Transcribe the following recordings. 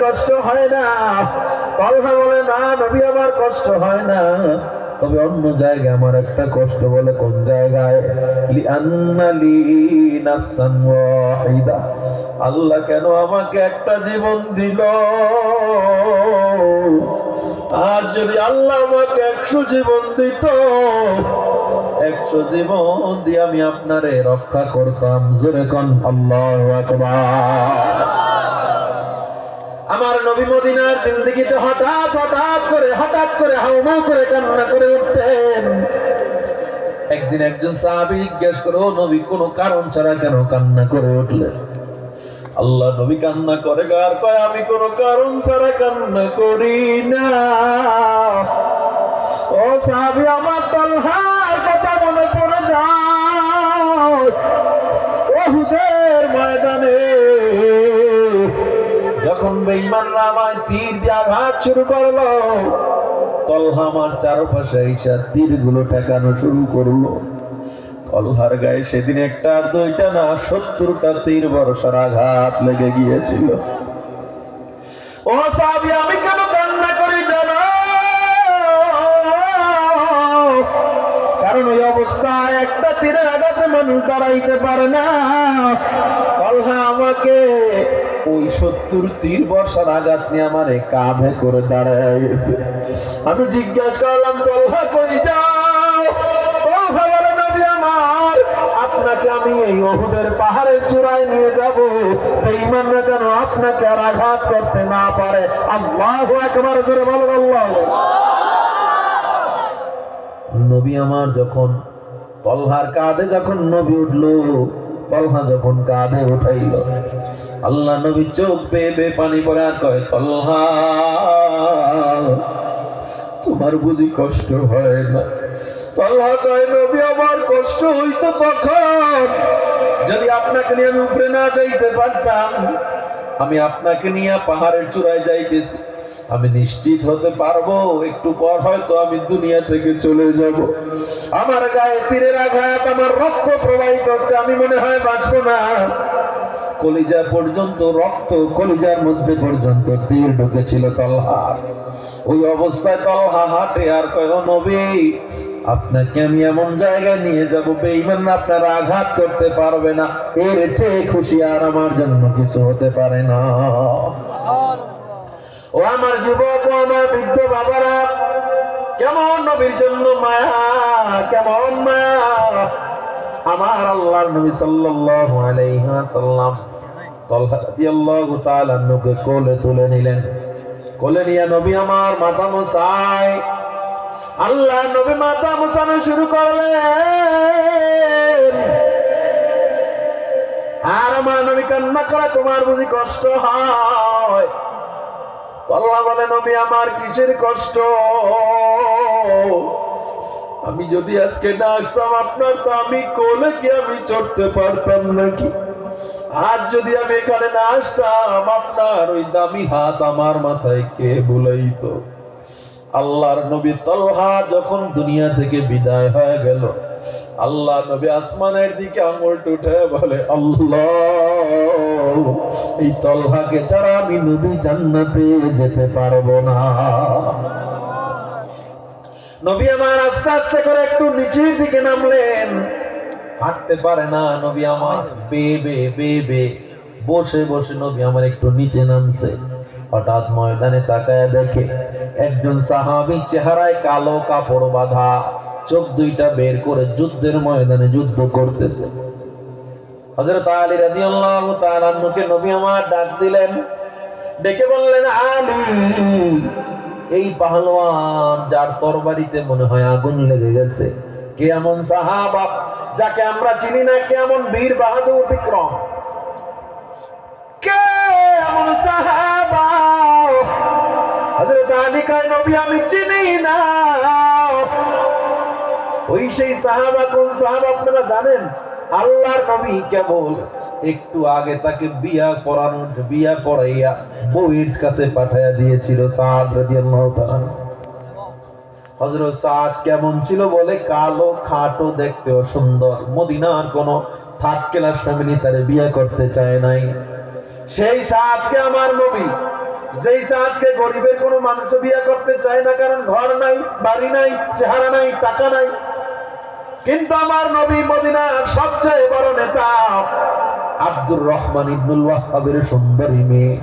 কষ্ট হয় না? তালহা বলে, না নবী আমার কষ্ট হয় না, তবে অন্য জায়গায় আমার একটা কষ্ট। বলে কোন জায়গায়? লিআন্না লি নাফসান ওয়াহিদা, আল্লাহ কেন আমাকে একটা জীবন দিল? আর যদি আল্লাহ আমাকে 100 জীবন দিত, 100 জীবন দিয়ে আমি আপনারে রক্ষা করতাম। জোরে কোন আল্লাহু আকবার। আমার নবী মদিনার জিন্দেগিতে হঠাৎ করে হাউমাউ করে কান্না করে উঠতেন। একদিন একজন সাহাবী জিজ্ঞেস করে, ও নবী, কোনো কারণ ছাড়া কেন কান্না করে উঠলেন? আল্লাহ নবী কান্না করে আর কয়, আমি কোনো কারণ ছাড়া কান্না করি না। ও সাহাবী, আমার তালহার কথা মনে পড়ে যায়। উহুদের ময়দানে যখন বেঈমানরা আমায় তীর দিয়ে আঘাত শুরু করলো, তালহা আমার চারপাশে এসে তীরগুলো ঠেকানো শুরু করলো। তালহার গায়ে সেদিন একটা আর দুইটা না, 70টা তীর বর্ষার আঘাত লেগে গিয়েছিল। ও সাহাবী, আমি কেন কান্না করি জানো? কারণ ওই অবস্থায় একটা তীরের আঘাতে মানুষ দাঁড়াইতে পারে না। তালহা আমাকে ওই 70 তীর বর্ষার আঘাত নিয়ে আমারে কাঁধে করে দাঁড়ায় গেছে। আমি জিজ্ঞাসা করলাম, তালহা কই যাও? তালহা বলে, নবী আমার, আপনাকে আমি এই উহুদের পাহাড়ের চূড়ায় নিয়ে যাব, বেঈমানরা যেন আপনাকে আর আঘাত করতে না পারে। আল্লাহু আকবার, জোরে বলো আল্লাহ। নবী আমার যখন তালহার কাঁধে যখন নবী উঠলো, তালহা যখন কাঁধে উঠাইল, আল্লাহ নবী চোখ বেয়ে বেয়ে পানি পড়ে আর কয়, তালহা তোমার বুঝি কষ্ট হয় না? তালহা কয়, নবী আমার কষ্ট হইতো তখন যদি আপনাকে নিয়ে আমি উপরে না যাইতে পারতাম। আমি আপনাকে নিয়ে পাহাড়ের চূড়ায় যাইতেছি, আমি নিশ্চিত হতে পারবো একটু পর হয়তো আমি দুনিয়া থেকে চলে যাব। আমার গায়ে তীরের আঘাত, আমার রক্ত প্রবাহিত হচ্ছে, আমি মনে হয় বাঁচবো না। কলিজা পর্যন্ত রক্ত, কলিজার মধ্যে পর্যন্ত তীর ঢুকেছিল তালহার। ওই অবস্থায় তালহা হাঁটে আর কয়, ও নবী, আপনাকে আমি এমন জায়গায় নিয়ে যাব বেঈমানরা আপনার আঘাত করতে পারবে না। এর চেয়ে খুশি আর আমার জন্য কিছু হতে পারে না। ও আমার যুবক, ও আমার বৃদ্ধ বাবারা, কেমন নবীর জন্য মায়া, কেমন মায়া! আমার আল্লাহর নবী সাল্লাল্লাহু আলাইহি ওয়াসাল্লাম তালহা রাদিয়াল্লাহু তাআলা আনহুকে কোলে তুলে নিলেন। কোলে নিয়ে নবী আমার মাথা মুছায়। আল্লাহ নবী মাথা মুছানো শুরু করলেন, আর আমার নবী কান্না করে, তোমার বুঝি কষ্ট হয়? তালহা বলে, নবী আমার কিসের কষ্ট? আমি যদি আজকে না আসতাম আপনার, তো আমি কোলে কি আমি চড়তে পারতাম নাকি? আর যদি আমি এখানে না আসতাম, আপনার ওই দামি হাত আমার মাথায় কে বুলাইতো? আল্লাহর নবী তালহা যখন দুনিয়া থেকে বিদায় হয়ে গেল, আল্লাহ নবী আসমানের দিকে আঙুল উঠে বলে, আল্লাহ, এই তালহাকে ছাড়া আমি নবী জান্নাতে যেতে পারবো না। নবী আমার আস্তে আস্তে করে একটু নিচের দিকে নামলেন, হাঁটতে পারে না নবী আমার, বে বসে বসে নবী আমার একটু নিচে নামছে। হঠাৎ ময়দানে তাকায় দেখে একজন সাহাবী, চেহারায় কালো কাপড় বাঁধা, চোখ দুইটা বের করে যুদ্ধের ময়দানে যুদ্ধ করতেছে। হযরত আলী রাদিয়াল্লাহু তাআলা আনহুকে নবী আমার ডাক দিলেন, ডেকে বললেন, আলী, এই পাহলোয়ান যার তরবারিতে মনে হয় আগুন লেগে গেছে, কে এমন সাহাবা যাকে আমরা চিনি না? কে এমন বীর বাহাদুর বিক্রম? কে এমন সাহাবা? হযরত আলী কয়, নবী আমি চিনি না। ওই সেই সাহাবা, কোন সাহাবা আপনারা জানেন? আল্লাহর নবী কেবল একটু আগে তাকে বিয়া পড়াইয়া বউয়ের কাছে পাঠাইয়া দিয়েছিল সাদ রাদিয়াল্লাহু তাআলা। হযরত সাদ কেমন ছিল বলে? কালো, খাটো, দেখতেও সুন্দর। মদিনার কোন থার্ড ক্লাস ফ্যামিলি তারে বিয়ে করতে চায় নাই। সেই সাদকে আমার নবী যেই সাদকে গরিবের কোনো মানুষ বিয়ে করতে চায় না, কারণ ঘর নাই, বাড়ি নাই, চেহারা নাই, টাকা নাই। কিন্তু আমার নবী মদিনার সবচেয়ে বড় নেতা আব্দুর রহমান ইবনুল ওয়াহ্হাবের সুন্দরী মেয়ে,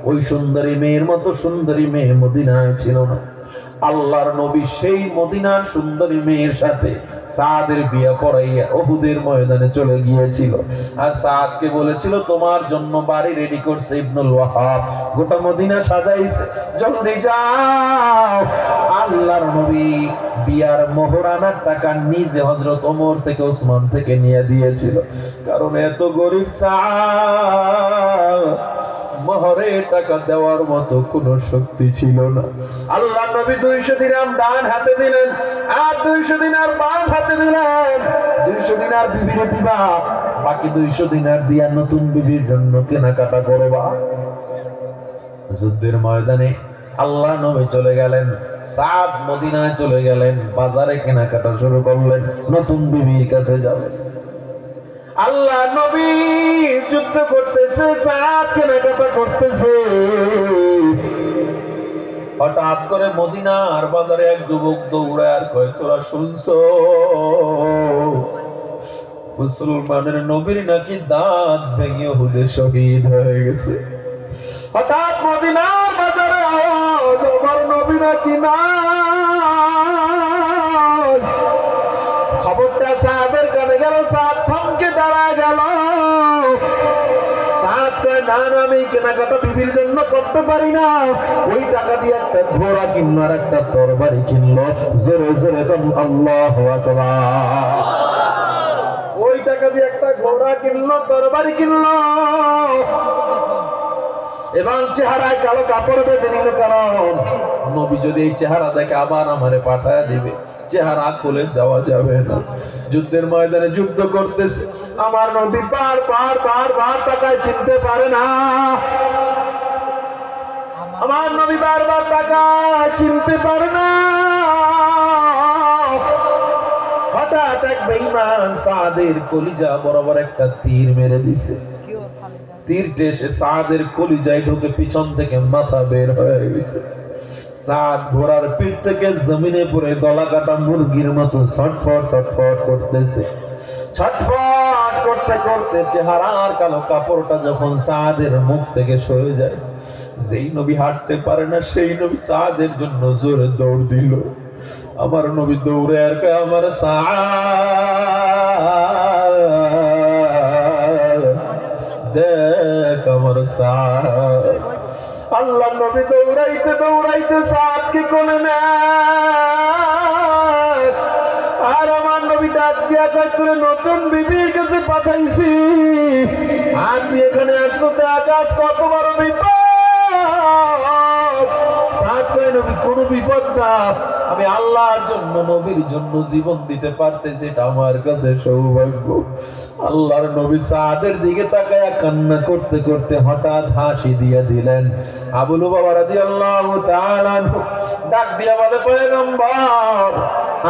ওই সুন্দরী মেয়ের মতো সুন্দরী মেয়ে মদিনায় ছিল না। আল্লাহর নবী সেই মদিনার সুন্দরী মেয়ের সাথে সাদের বিয়ে পড়াইয়া উহুদের ময়দানে চলে গিয়েছিল। আর সাদকে বলেছিল, তোমার জন্য বাড়ি রেডি করছে ইবনুল ওয়াহ্হাব, গোটা মদিনা সাজাইছে, জলদি যাও। আল্লাহর নবী বিয়ার মোহরানার টাকা নিজে হযরত ওমর থেকে, ওসমান থেকে নিয়ে দিয়েছিল, কারণ এত গরিব সাদ মোহরে টাকা দেওয়ার মতো কোনো শক্তি ছিল না। আল্লাহ নবী 200 দিরহাম ডান হাতে দিলেন, আর 200 দিনার বাম হাতে দিলেন। 200 দিনার বিবিরে দিবা, বাকি 200 দিনার দিয়া নতুন বিবির জন্য কেনাকাটা করবা। যুদ্ধের ময়দানে আল্লাহ নবী চলে গেলেন, সাদ মদিনায় চলে গেলেন, বাজারে কেনাকাটা শুরু করলেন, নতুন বিবির কাছে যাবেন। আল্লাহ নবী যুদ্ধ করতেছে, সাদ কেনাকাটা করতেছে। হঠাৎ করে মদিনার বাজারে এক যুবক দৌড়ায় আর কয়, তোরা শুনছো মুসলমানের নবীর নাকি দাঁত ভেঙে উহুদে শহীদ হয়ে গেছে। হঠাৎ মদিনার বাজারে আওয়াজ, আমার নবী নাকি নাই। খবরটা সাহাবের কানে গেল, সাহাব থমকে দাঁড়ায় গেল। সাহাব কয়, না না, আমি কেনাকাটা বিবির জন্য করতে পারি না। ওই টাকা দিয়ে একটা ঘোড়া কিনলো আর একটা তরবারি কিনলো। জোরে জোরে আল্লাহু আকবার। ওই টাকা দিয়ে একটা ঘোড়া কিনলো, তরবারি কিনলো, এবং চেহারায় কালো কাপড় বেঁধে নিল, কারণ নবী যদি এই চেহারা দেখে আবার আমারে পাঠায় দিবে, চেহারা খুলে যাওয়া যাবে না। যুদ্ধের ময়দানে যুদ্ধ করতেছে, আমার নবী বার তাকায়, চিনতে পারে না। আমার নবী বারবার তাকায়, চিনতে পারে না। হঠাৎ এক বেঈমান সাদের কলিজা বরাবর একটা তীর মেরে দিছে। তীরটা এসে সাদের কলিজায় ঢুকে পিছন থেকে মাথা বের হয়ে গেছে। সাদ ঘোড়ার পিঠ থেকে জমিনে পড়ে গলা কাটা মুরগির মতো ছটফট ছটফট করতেছে। ছটফট করতে করতে চেহারার কালো কাপড়টা যখন সাদের মুখ থেকে সরে যায়, যেই নবী হাঁটতে পারে না সেই নবী সাদের জন্য জোরে দৌড় দিল। আমার নবী দৌড়ে আর কয়, আমার সাদ দেখ আমার সাদ। আল্লাহ নবী দৌড়াইতে দৌড়াইতে সাদকে কোলে নেয়, আর আমার নবী ডাক দিয়া কয়, তোরে নতুন বিবির কাছে পাঠাইছি, আর তুই এখানে আসছো, আকাশ কত বড় বিপদ। সাদ কয়, নবী কোনো বিপদ না, আমি আল্লাহর জন্য নবীর জন্য জীবন দিতে পারতেছি, এটা আমার কাছে সৌভাগ্য। আল্লাহর নবী সাদের দিকে তাকায়া কান্না করতে করতে হঠাৎ হাসি দিয়ে দিলেন। আবু লুবাবা রাদিয়াল্লাহু তাআলা ডাক দিয়া বলে, পয়গম্বর,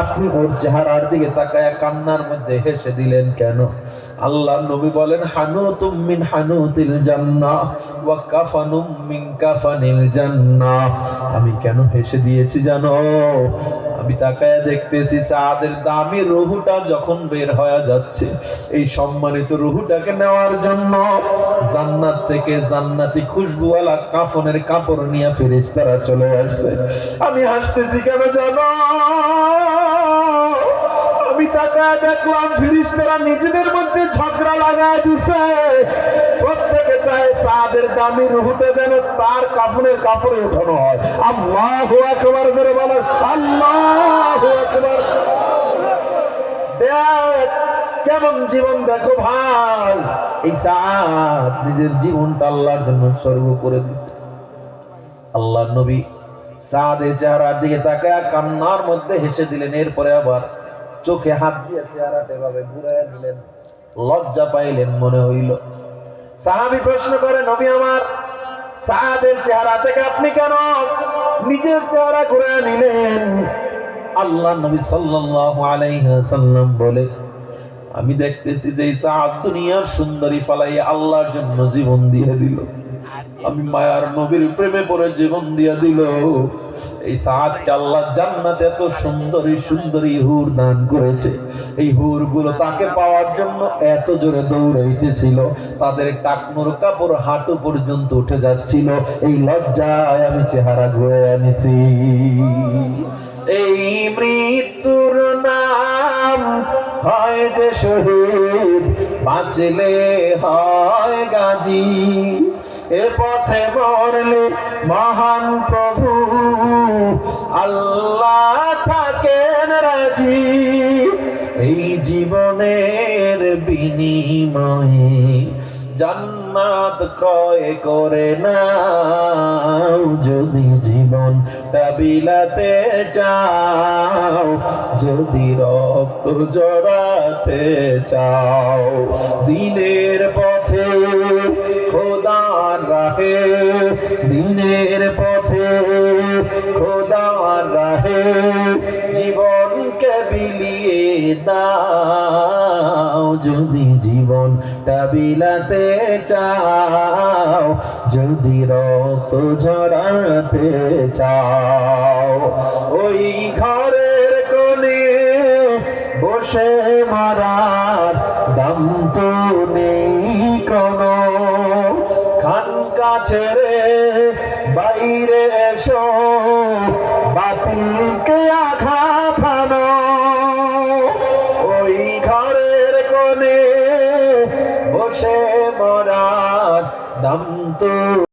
আপনি ওর চেহারার দিকে তাকায়া কান্নার মধ্যে হেসে দিলেন কেন? আল্লাহর নবী বলেন, হানুতুম মিন হানুতিল জান্নাহ ওয়া কাফানুম মিন কাফানিল জান্নাহ। আমি কেন হেসে দিয়েছি জানো? আমি তাকায়া দেখতেছি সাদের দামি রুহুটা যখন বের হয়ে যাচ্ছে, এই সম্মানিত রুহুটাকে নেওয়ার জন্য জান্নাত থেকে জান্নাতি খুশবুওয়ালা কাফনের কাপড় নিয়ে ফেরেশতারা চলে আসছে। আমি হাসতেছি কেন জানো? আমি তাকায় দেখলাম ফেরেশতারা নিজেদের মধ্যে ঝগড়া লাগায় দিছে। প্রত্যেকে চায় সাদের দামি রুহুটা যেন তার কাফনের কাপড়ে উঠানো হয়। আল্লাহু আকবার, জোরে বলেন আল্লাহু আকবার। দেখ কেমন জীবন, দেখো ভাই, এই সাদ নিজের জীবনটা আল্লাহর জন্য উৎসর্গ করে দিছে। আল্লাহর নবী সাদের চেহারার দিকে তাকায় কান্নার মধ্যে হেসে দিলেন। এরপরে আবার চোখে হাত দিয়ে চেহারাটা এভাবে ঘুরাইয়া দিলেন। লজ্জা পাইলেন মনে হইল। সাহাবী প্রশ্ন করে, নবী আমার, সাদের চেহারা থেকে আপনি কেন নিজের চেহারা ঘুরাইয়া নিলেন? আল্লাহ নবী সাল্লাল্লাহু আলাইহি ওয়াসাল্লাম বলে, আমি দেখতেছি যে সাদ দুনিয়ার সুন্দরী ফালাইয়া আল্লাহর জন্য জীবন দিয়ে দিল। আমি মায়ার নবীর প্রেমে পড়ে জীবন দিয়া দিল। এই সাদকে আল্লাহ জান্নাতে এত সুন্দরী সুন্দরী হুর দান করেছে। এই হুর গুলো তাকে পাওয়ার জন্য এত জোরে দৌড়াইতেছিল, তাদের টাকনুর কাপড় হাঁটু পর্যন্ত উঠে যাচ্ছিল। এই লজ্জায় আমি চেহারা ঘুরে আনিছি। এই মৃত্যুর নাম হয় যে শহীদ, বাঁচলে হয় গাজী। এ পথে মরলে মহান প্রভু আল্লাহ থাকেন রাজি। এই জীবনের বিনিময়ে জান্নাত ক্রয় করে নাও। যদি জীবনটা বিলাতে চাও, যদি রক্ত জড়াতে চাও, দিনের পথে খোদার রাহে, দিনের পথে খোদার রাহে জীবনকে বিলিয়ে দাও। যদি জীবনটা বিলাতে চাও, যদি রক্ত ঝরাতে চাও, ওই ঘরের কোণে বসে মারার দাম তো নেই কোনো। খানকা ছেড়ে বাইরে এসো, বাতিলকে আঘাত হানো। ওই ঘরের কোণে বসে মরার দাম তো